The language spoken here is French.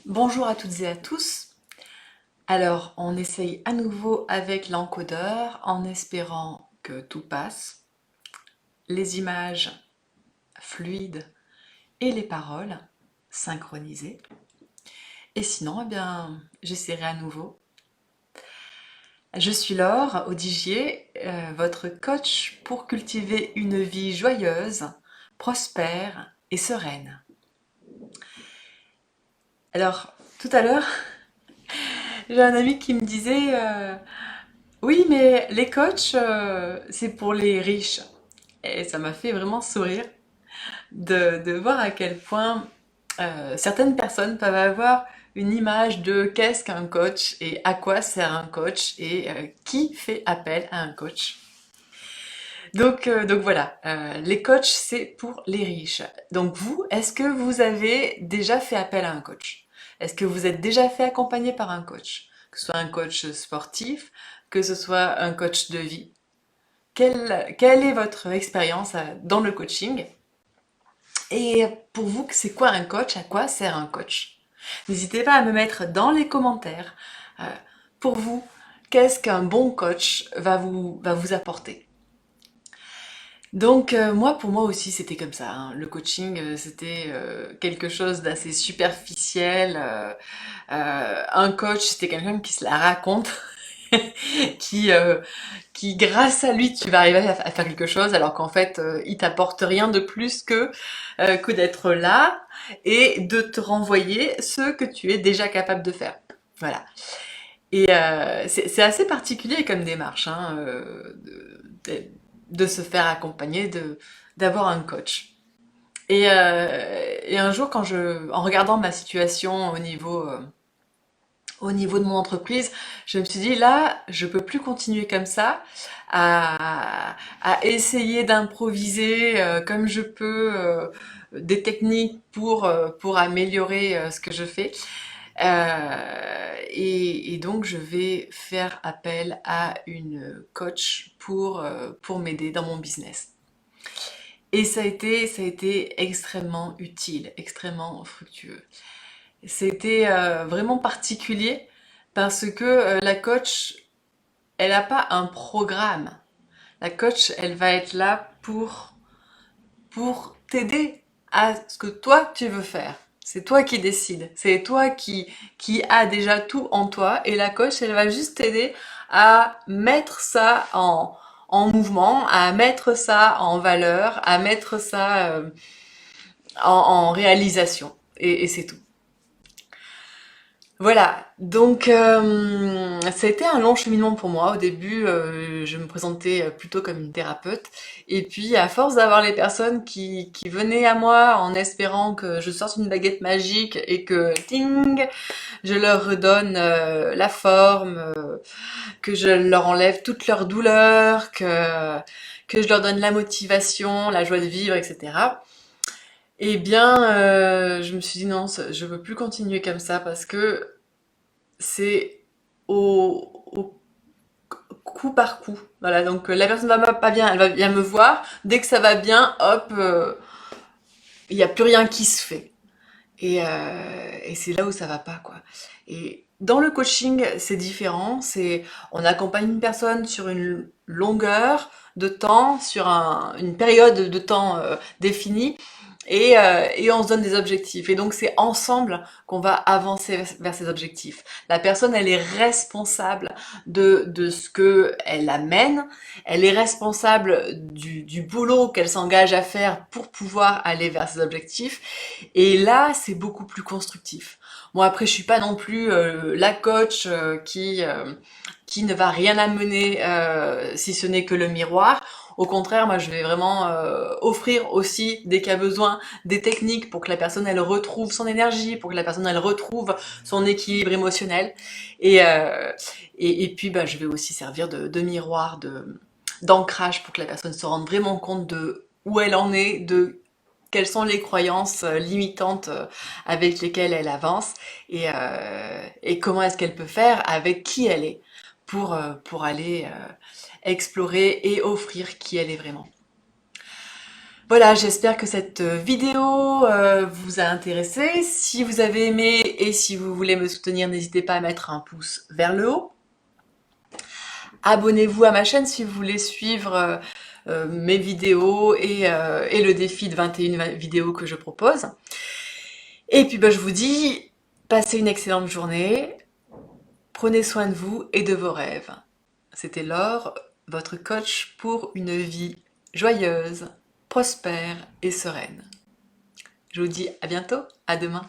Bonjour à toutes et à tous. Alors, on essaye à nouveau avec l'encodeur en espérant que tout passe, les images fluides et les paroles synchronisées. Et sinon, j'essaierai à nouveau. Je suis Laure Audigier, votre coach pour cultiver une vie joyeuse, prospère et sereine. Alors, tout à l'heure, j'ai un ami qui me disait oui, mais les coachs, c'est pour les riches. Et ça m'a fait vraiment sourire de voir à quel point certaines personnes peuvent avoir une image de qu'est-ce qu'un coach et à quoi sert un coach et qui fait appel à un coach. Donc voilà, les coachs, c'est pour les riches. Donc vous, est-ce que vous avez déjà fait appel à un coach? Est-ce que vous êtes déjà fait accompagner par un coach? Que ce soit un coach sportif, que ce soit un coach de vie? Quelle est votre expérience dans le coaching? Et pour vous, c'est quoi un coach? À quoi sert un coach? N'hésitez pas à me mettre dans les commentaires. euh, pour vous, qu'est-ce qu'un bon coach va vous apporter? Donc moi, pour moi aussi, c'était comme ça, hein. Le coaching, c'était quelque chose d'assez superficiel. Un coach, c'était quelqu'un qui se la raconte, qui, euh, qui grâce à lui, tu vas arriver à faire quelque chose, alors qu'en fait, il t'apporte rien de plus que d'être là et de te renvoyer ce que tu es déjà capable de faire. Voilà. Et c'est assez particulier comme démarche, hein, de se faire accompagner, d'avoir un coach. Et un jour, en regardant ma situation au niveau de mon entreprise, je me suis dit là, je peux plus continuer comme ça, à essayer d'improviser comme je peux des techniques pour améliorer ce que je fais. Et donc, je vais faire appel à une coach pour m'aider dans mon business. Et ça a été extrêmement utile, extrêmement fructueux. C'était vraiment particulier parce que la coach, elle n'a pas un programme. La coach, elle va être là pour t'aider à ce que toi, tu veux faire. C'est toi qui décides. C'est toi qui a déjà tout en toi. Et la coach, elle va juste t'aider à mettre ça en mouvement, à mettre ça en valeur, à mettre ça en réalisation. Et c'est tout. Voilà, donc ça a été un long cheminement pour moi. Au début, je me présentais plutôt comme une thérapeute. Et puis, à force d'avoir les personnes qui venaient à moi en espérant que je sorte une baguette magique et que, ting, je leur redonne la forme, que je leur enlève toute leur douleur, que je leur donne la motivation, la joie de vivre, etc. Eh bien, je me suis dit non, je veux plus continuer comme ça parce que c'est au coup par coup. Voilà, donc la personne va pas bien, elle va bien me voir. Dès que ça va bien, hop, il n'y a plus rien qui se fait. Et c'est là où ça va pas, quoi. Et dans le coaching, c'est différent. On accompagne une personne sur une longueur de temps, sur une période de temps définie. Et on se donne des objectifs. Et donc, c'est ensemble qu'on va avancer vers ces objectifs. La personne, elle est responsable de ce qu'elle amène. Elle est responsable du boulot qu'elle s'engage à faire pour pouvoir aller vers ses objectifs. Et là, c'est beaucoup plus constructif. Bon, après, je suis pas non plus la coach qui ne va rien amener si ce n'est que le miroir. Au contraire, moi, je vais vraiment offrir aussi, dès qu'il y a besoin, des techniques pour que la personne, elle retrouve son énergie, pour que la personne, elle retrouve son équilibre émotionnel. Et, euh, et puis, bah, je vais aussi servir de miroir, d'ancrage pour que la personne se rende vraiment compte de où elle en est, de quelles sont les croyances limitantes avec lesquelles elle avance et comment est-ce qu'elle peut faire avec qui elle est pour aller explorer et offrir qui elle est vraiment. Voilà, j'espère que cette vidéo vous a intéressé. Si vous avez aimé et si vous voulez me soutenir, n'hésitez pas à mettre un pouce vers le haut. Abonnez-vous à ma chaîne si vous voulez suivre mes vidéos et le défi de 21 vidéos que je propose. Et puis je vous dis, passez une excellente journée, prenez soin de vous et de vos rêves. C'était Laure, votre coach pour une vie joyeuse, prospère et sereine. Je vous dis à bientôt, à demain.